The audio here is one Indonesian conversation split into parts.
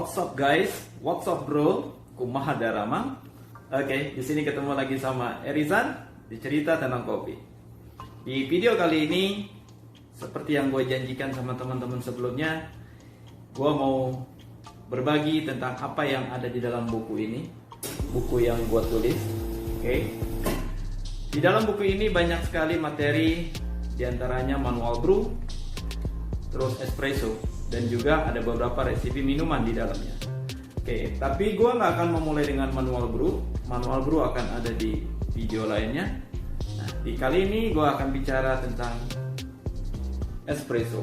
What's up guys? What's up bro? Kumaha Darama. Oke, di sini ketemu lagi sama Erizan di cerita tentang kopi. Di video kali ini, seperti yang gue janjikan sama teman-teman sebelumnya, gue mau berbagi tentang apa yang ada di dalam buku ini, buku yang gue tulis. Oke. Di dalam buku ini banyak sekali materi, diantaranya manual brew, terus espresso, dan juga ada beberapa resipi minuman di dalamnya. Oke, tapi gue nggak akan memulai dengan manual brew. Manual brew akan ada di video lainnya. Nah, di kali ini gue akan bicara tentang espresso.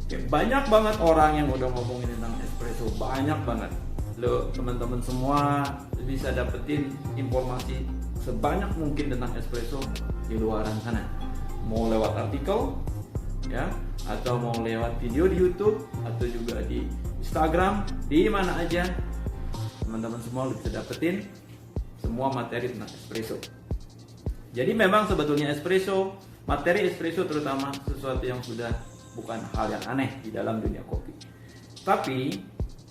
Oke, banyak banget orang yang udah ngomongin tentang espresso, banyak banget. Lo teman-teman semua bisa dapetin informasi sebanyak mungkin tentang espresso di luaran sana. Mau lewat artikel, ya, atau mau lewat video di YouTube, atau juga di Instagram, di mana aja teman-teman semua bisa dapetin semua materi tentang espresso. Jadi memang sebetulnya espresso, materi espresso terutama sesuatu yang sudah bukan hal yang aneh di dalam dunia kopi. Tapi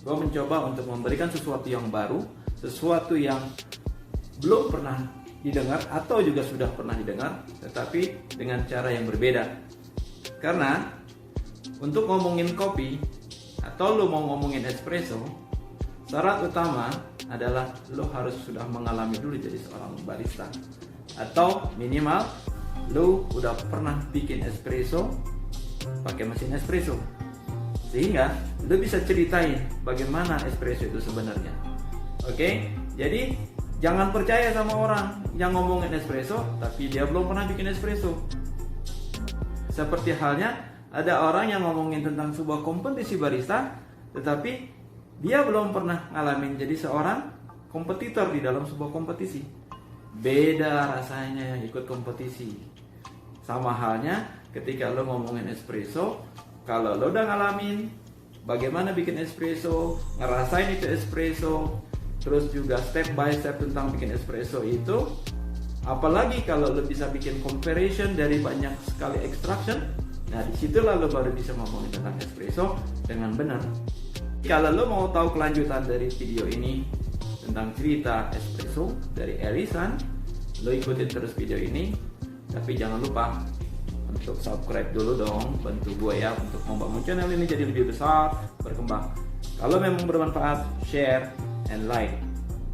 gue mencoba untuk memberikan sesuatu yang baru, sesuatu yang belum pernah didengar atau juga sudah pernah didengar, tetapi dengan cara yang berbeda. Karena untuk ngomongin kopi atau lo mau ngomongin espresso, syarat utama adalah lo harus sudah mengalami dulu jadi seorang barista, atau minimal lo udah pernah bikin espresso pakai mesin espresso, sehingga lo bisa ceritain bagaimana espresso itu sebenarnya. Oke, jadi jangan percaya sama orang yang ngomongin espresso tapi dia belum pernah bikin espresso. Seperti halnya ada orang yang ngomongin tentang sebuah kompetisi barista, tetapi dia belum pernah ngalamin jadi seorang kompetitor di dalam sebuah kompetisi. Beda rasanya yang ikut kompetisi. Sama halnya ketika lo ngomongin espresso, kalau lo udah ngalamin bagaimana bikin espresso, ngerasain itu espresso, terus juga step by step tentang bikin espresso itu, apalagi kalau lo bisa bikin comparison dari banyak sekali extraction, nah disitulah lo baru bisa ngomongin tentang espresso dengan benar. Kalau lo mau tahu kelanjutan dari video ini tentang cerita espresso dari Erizan, lo ikutin terus video ini. Tapi jangan lupa untuk subscribe dulu dong, bantu gue ya untuk membangun channel ini jadi lebih besar, berkembang. Kalau memang bermanfaat, share and like.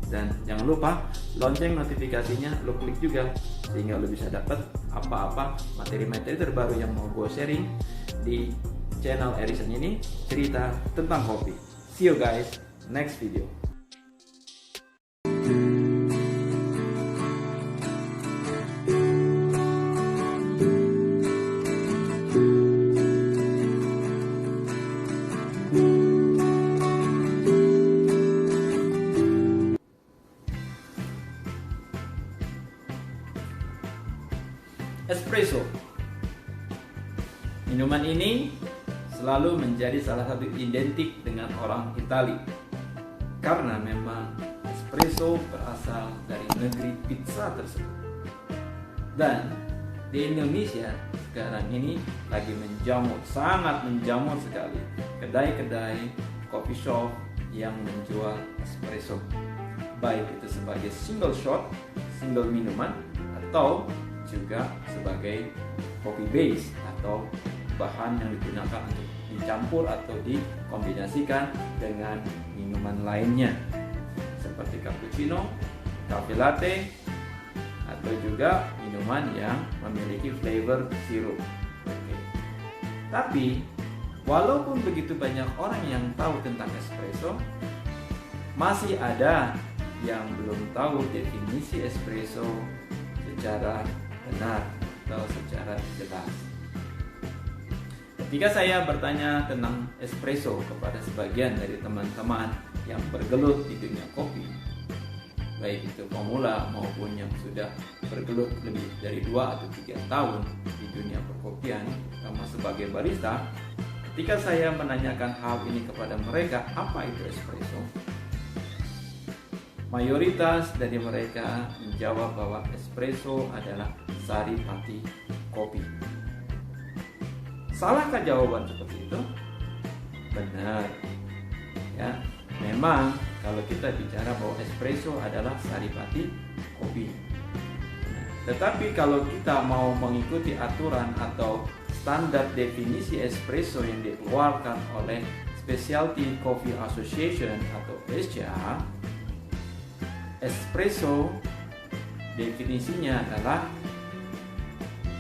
Dan jangan lupa lonceng notifikasinya lo klik juga, sehingga lo bisa dapat apa-apa materi-materi terbaru yang mau gue sharing di channel Erizan ini, cerita tentang kopi. See you guys next video. Espresso. Minuman ini selalu menjadi salah satu identik dengan orang Itali. Karena memang espresso berasal dari negeri pizza tersebut. Dan di Indonesia sekarang ini lagi menjamur, sangat menjamur sekali kedai-kedai coffee shop yang menjual espresso. Baik itu sebagai single shot, single minuman, atau juga sebagai coffee base atau bahan yang digunakan untuk dicampur atau dikombinasikan dengan minuman lainnya seperti cappuccino, cafe latte, atau juga minuman yang memiliki flavor sirup. Tapi walaupun begitu banyak orang yang tahu tentang espresso, masih ada yang belum tahu definisi espresso secara benar atau secara jelas. Ketika saya bertanya tentang espresso kepada sebagian dari teman-teman yang bergelut di dunia kopi, baik itu pemula maupun yang sudah bergelut lebih dari 2 atau 3 tahun di dunia perkopian, terutama sebagai barista, ketika saya menanyakan hal ini kepada mereka, apa itu espresso? Mayoritas dari mereka menjawab bahwa espresso adalah saripati kopi. Salahkah jawaban seperti itu? Benar. Ya, memang kalau kita bicara bahwa espresso adalah saripati kopi. Tetapi kalau kita mau mengikuti aturan atau standar definisi espresso yang dikeluarkan oleh Specialty Coffee Association atau SCA, espresso definisinya adalah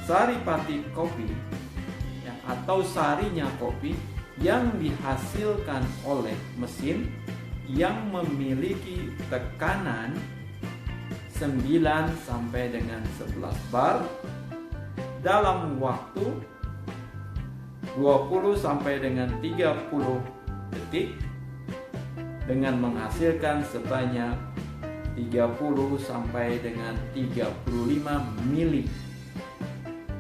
saripati kopi ya, atau sarinya kopi yang dihasilkan oleh mesin yang memiliki tekanan 9 sampai dengan 11 bar dalam waktu 20 sampai dengan 30 detik dengan menghasilkan sebanyak 30 sampai dengan 35 mili.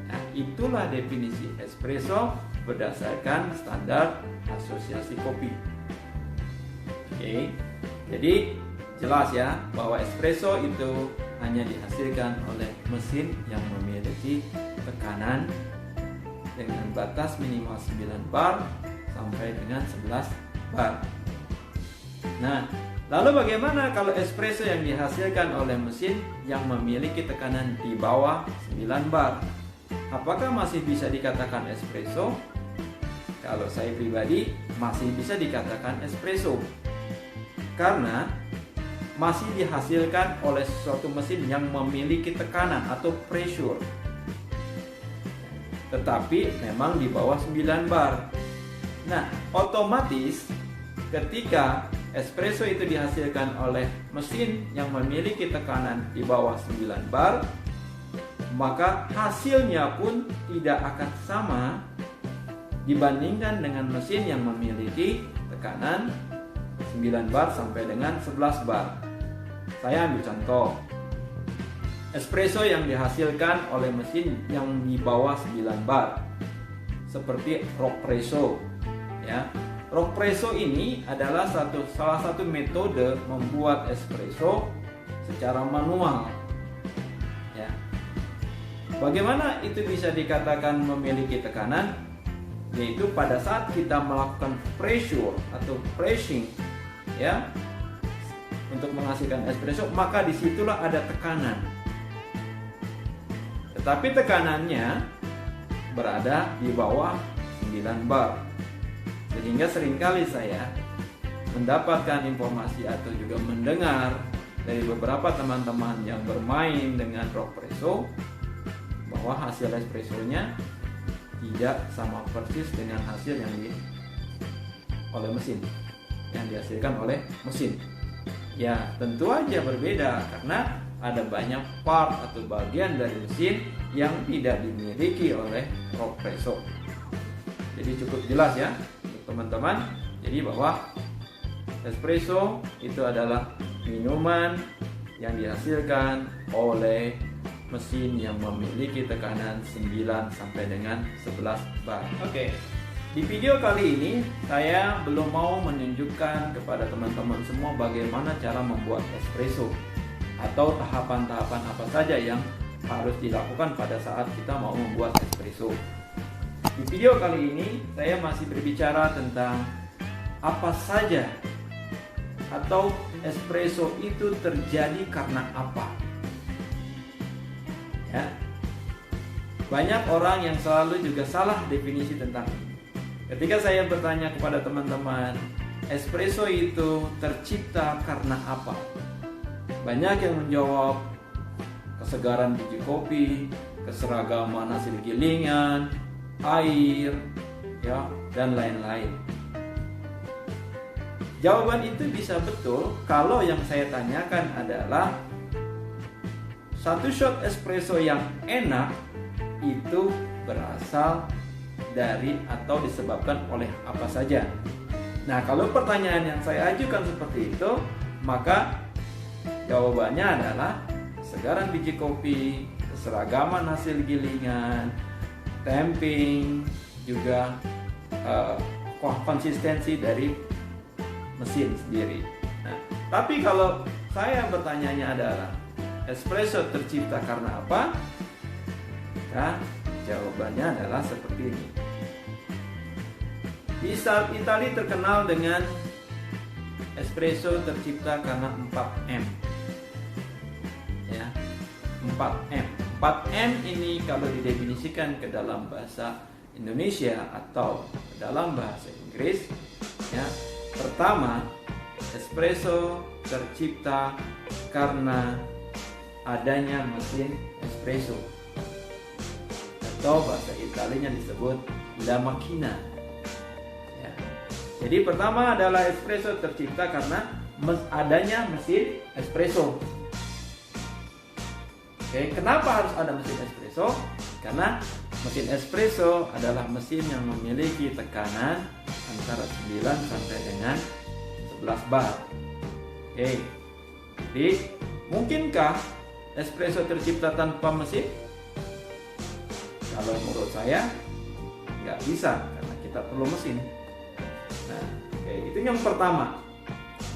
Nah, itulah definisi espresso berdasarkan standar asosiasi kopi. Oke. Jadi jelas ya bahwa espresso itu hanya dihasilkan oleh mesin yang memiliki tekanan dengan batas minimal 9 bar sampai dengan 11 bar. Nah, lalu bagaimana kalau espresso yang dihasilkan oleh mesin yang memiliki tekanan di bawah 9 bar? Apakah masih bisa dikatakan espresso? Kalau saya pribadi masih bisa dikatakan espresso. Karena masih dihasilkan oleh suatu mesin yang memiliki tekanan atau pressure. Tetapi memang di bawah 9 bar. Nah, otomatis ketika espresso itu dihasilkan oleh mesin yang memiliki tekanan di bawah 9 bar, maka hasilnya pun tidak akan sama dibandingkan dengan mesin yang memiliki tekanan 9 bar sampai dengan 11 bar. Saya ambil contoh. Espresso yang dihasilkan oleh mesin yang di bawah 9 bar seperti Rockpresso ya. Rockpresso ini adalah salah satu metode membuat espresso secara manual ya. Bagaimana itu bisa dikatakan memiliki tekanan? Yaitu pada saat kita melakukan pressure atau pressing ya untuk menghasilkan espresso, maka disitulah ada tekanan. Tetapi tekanannya berada di bawah 9 bar. Sehingga seringkali saya mendapatkan informasi atau juga mendengar dari beberapa teman-teman yang bermain dengan Rockpresso bahwa hasil espressonya tidak sama persis dengan hasil yang dihasilkan oleh mesin. Ya, tentu aja berbeda karena ada banyak part atau bagian dari mesin yang tidak dimiliki oleh Rockpresso. Jadi cukup jelas ya untuk teman-teman. Jadi bahwa espresso itu adalah minuman yang dihasilkan oleh mesin yang memiliki tekanan 9 sampai dengan 11 bar. Oke. Di video kali ini saya belum mau menunjukkan kepada teman-teman semua bagaimana cara membuat espresso atau tahapan-tahapan apa saja yang harus dilakukan pada saat kita mau membuat espresso. Di video kali ini saya masih berbicara tentang apa saja atau espresso itu terjadi karena apa. Ya. Banyak orang yang selalu juga salah definisi tentang ini. Ketika saya bertanya kepada teman-teman, espresso itu tercipta karena apa? Banyak yang menjawab kesegaran biji kopi, keseragaman hasil gilingan, air, ya, dan lain-lain. Jawaban itu bisa betul kalau yang saya tanyakan adalah satu shot espresso yang enak itu berasal dari atau disebabkan oleh apa saja. Nah, kalau pertanyaan yang saya ajukan seperti itu, maka jawabannya adalah kesegaran biji kopi, keseragaman hasil gilingan, tamping, juga konsistensi dari mesin sendiri. Nah, tapi kalau saya bertanyanya adalah espresso tercipta karena apa? Nah, jawabannya adalah seperti ini. Di Italia terkenal dengan espresso tercipta karena 4M. Ya, 4M. 4M ini kalau didefinisikan ke dalam bahasa Indonesia atau dalam bahasa Inggris, ya, pertama, espresso tercipta karena adanya mesin espresso, atau bahasa Italianya disebut la macchina. Ya. Jadi pertama adalah espresso tercipta karena adanya mesin espresso. Oke, kenapa harus ada mesin espresso? Karena mesin espresso adalah mesin yang memiliki tekanan antara 9 sampai dengan 11 bar. Oke. Jadi, mungkinkah espresso tercipta tanpa mesin? Kalau menurut saya nggak bisa, karena kita perlu mesin. Nah, oke, itu yang pertama.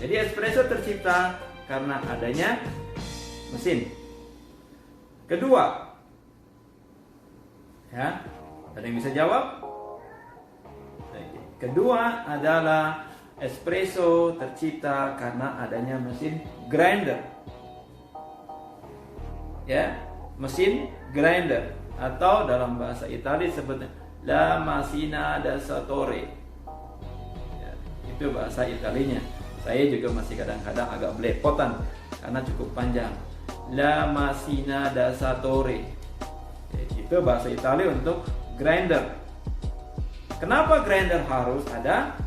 Jadi espresso tercipta karena adanya mesin. Kedua, ya, ada yang bisa jawab? Kedua adalah espresso tercipta karena adanya mesin grinder. Ya, mesin grinder, atau dalam bahasa Italia disebutnya la macchina da satore. Ya, itu bahasa Italianya. Saya juga masih kadang-kadang agak belepotan karena cukup panjang. La macchina da satore. Ya, itu bahasa Italia untuk grinder. Kenapa grinder harus ada?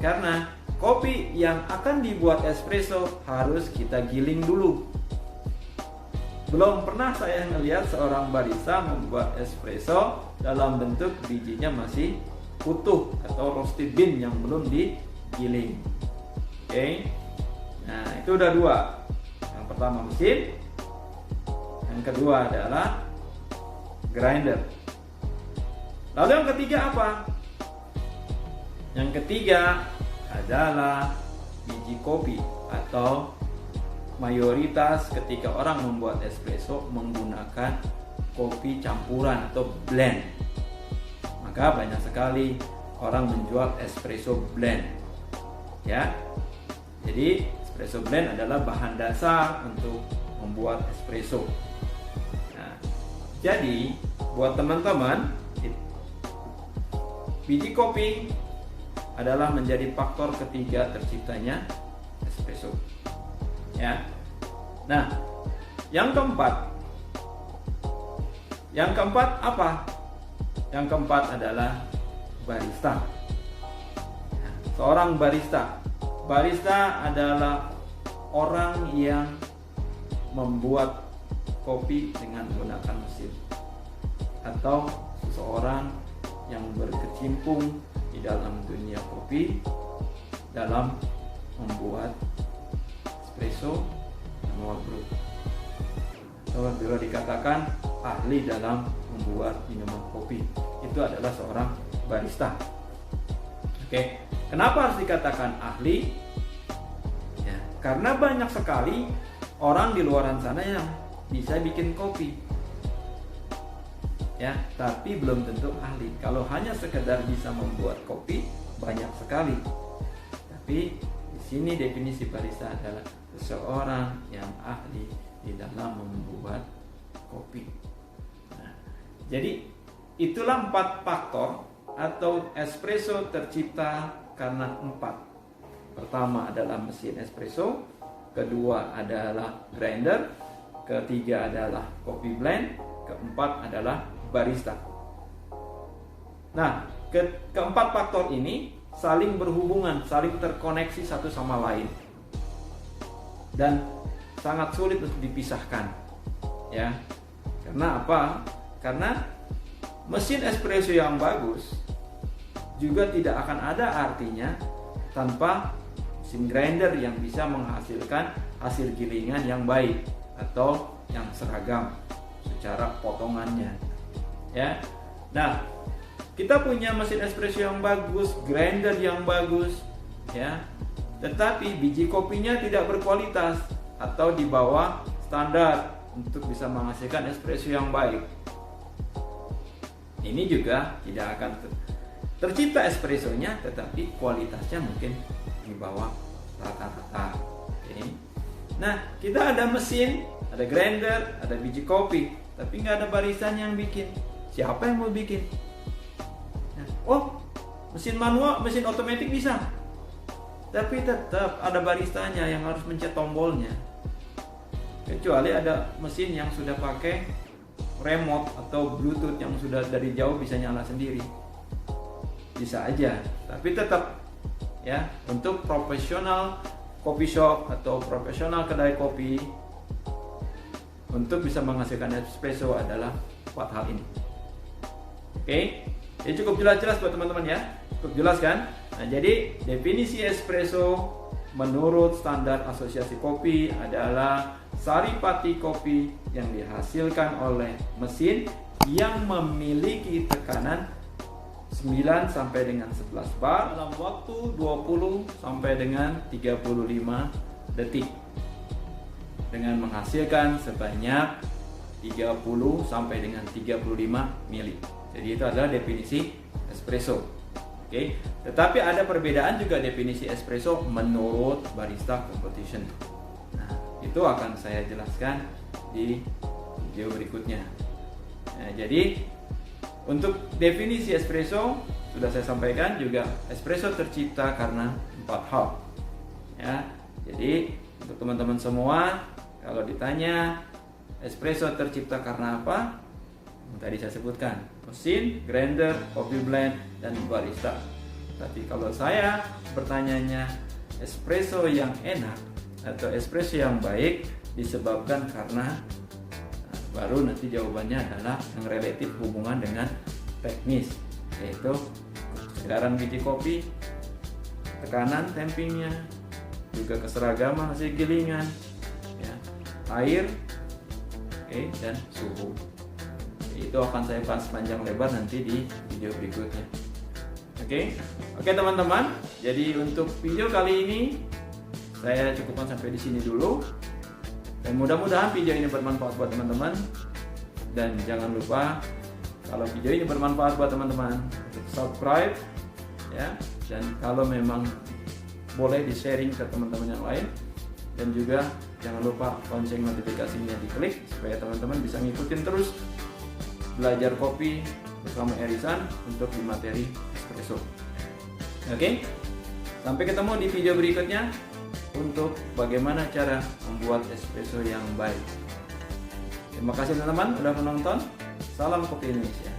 Karena kopi yang akan dibuat espresso harus kita giling dulu. Belum pernah saya melihat seorang barista membuat espresso dalam bentuk bijinya masih utuh atau roasted bean yang belum digiling. Oke. Nah, itu udah dua. Yang pertama mesin, yang kedua adalah grinder. Lalu yang ketiga apa? Yang ketiga adalah biji kopi, atau mayoritas ketika orang membuat espresso menggunakan kopi campuran atau blend. Maka banyak sekali orang menjual espresso blend. Ya. Jadi espresso blend adalah bahan dasar untuk membuat espresso. Nah, jadi buat teman-teman, biji kopi adalah menjadi faktor ketiga terciptanya espresso. Ya. Nah, yang keempat apa? Yang keempat adalah barista. Seorang barista. Barista adalah orang yang membuat kopi dengan menggunakan mesin, atau seseorang yang berkecimpung di dalam dunia kopi dalam membuat espresso dan cold brew, atau bila dikatakan ahli dalam membuat minuman kopi, itu adalah seorang barista. Oke, kenapa harus dikatakan ahli? Ya, karena banyak sekali orang di luaran sana yang bisa bikin kopi, ya, tapi belum tentu ahli. Kalau hanya sekedar bisa membuat kopi, banyak sekali. Tapi di sini definisi barista adalah seseorang yang ahli di dalam membuat kopi. Nah, jadi itulah 4 faktor atau espresso tercipta karena 4. Pertama adalah mesin espresso, kedua adalah grinder, ketiga adalah coffee blend, keempat adalah barista. Nah, keempat faktor ini saling berhubungan, saling terkoneksi satu sama lain, dan sangat sulit untuk dipisahkan. Ya, karena apa? Karena mesin espresso yang bagus juga tidak akan ada artinya tanpa mesin grinder yang bisa menghasilkan hasil gilingan yang baik atau yang seragam secara potongannya. Ya. Nah, kita punya mesin espresso yang bagus, grinder yang bagus, ya. Tetapi biji kopinya tidak berkualitas atau di bawah standar untuk bisa menghasilkan espresso yang baik. Ini juga tidak akan tercipta espressonya, tetapi kualitasnya mungkin di bawah rata-rata. Oke. Nah, kita ada mesin, ada grinder, ada biji kopi, tapi nggak ada baristanya yang bikin. Siapa yang mau bikin? Nah, oh, mesin manual, mesin otomatis bisa, tapi tetap ada baristanya yang harus mencet tombolnya. Kecuali ada mesin yang sudah pakai remote atau bluetooth yang sudah dari jauh bisa nyala sendiri, bisa aja. Tapi tetap ya, untuk profesional coffee shop atau profesional kedai kopi untuk bisa menghasilkan espresso adalah 4 hal ini. Oke, ini cukup jelas-jelas buat teman-teman ya, cukup jelas kan? Nah, jadi definisi espresso menurut standar asosiasi kopi adalah saripati kopi yang dihasilkan oleh mesin yang memiliki tekanan 9 sampai dengan 11 bar dalam waktu 20 sampai dengan 35 detik dengan menghasilkan sebanyak 30 sampai dengan 35 mili. Jadi itu adalah definisi espresso. Oke, tetapi ada perbedaan juga definisi espresso menurut barista competition. Nah, itu akan saya jelaskan di video berikutnya. Nah, jadi untuk definisi espresso sudah saya sampaikan juga, espresso tercipta karena 4 hal. Ya, jadi untuk teman-teman semua, kalau ditanya espresso tercipta karena apa? Tadi saya sebutkan, mesin, grinder, coffee blend, dan barista. Tapi kalau saya bertanyanya espresso yang enak atau espresso yang baik disebabkan karena, baru nanti jawabannya adalah yang relatif hubungan dengan teknis, yaitu kesegaran biji kopi, tekanan tampingnya, juga keseragaman hasil gilingan, ya, air, dan suhu. Itu akan saya bahas panjang lebar nanti di video berikutnya. Oke teman-teman. Jadi untuk video kali ini saya cukupkan sampai di sini dulu. Dan mudah-mudahan video ini bermanfaat buat teman-teman. Dan jangan lupa kalau video ini bermanfaat buat teman-teman, untuk subscribe ya. Dan kalau memang boleh di-sharing ke teman-teman yang lain. Dan juga jangan lupa lonceng notifikasinya diklik supaya teman-teman bisa ngikutin terus belajar kopi bersama Erizan untuk di materi espresso. Oke, sampai ketemu di video berikutnya untuk bagaimana cara membuat espresso yang baik. Terima kasih teman-teman sudah menonton. Salam kopi Indonesia.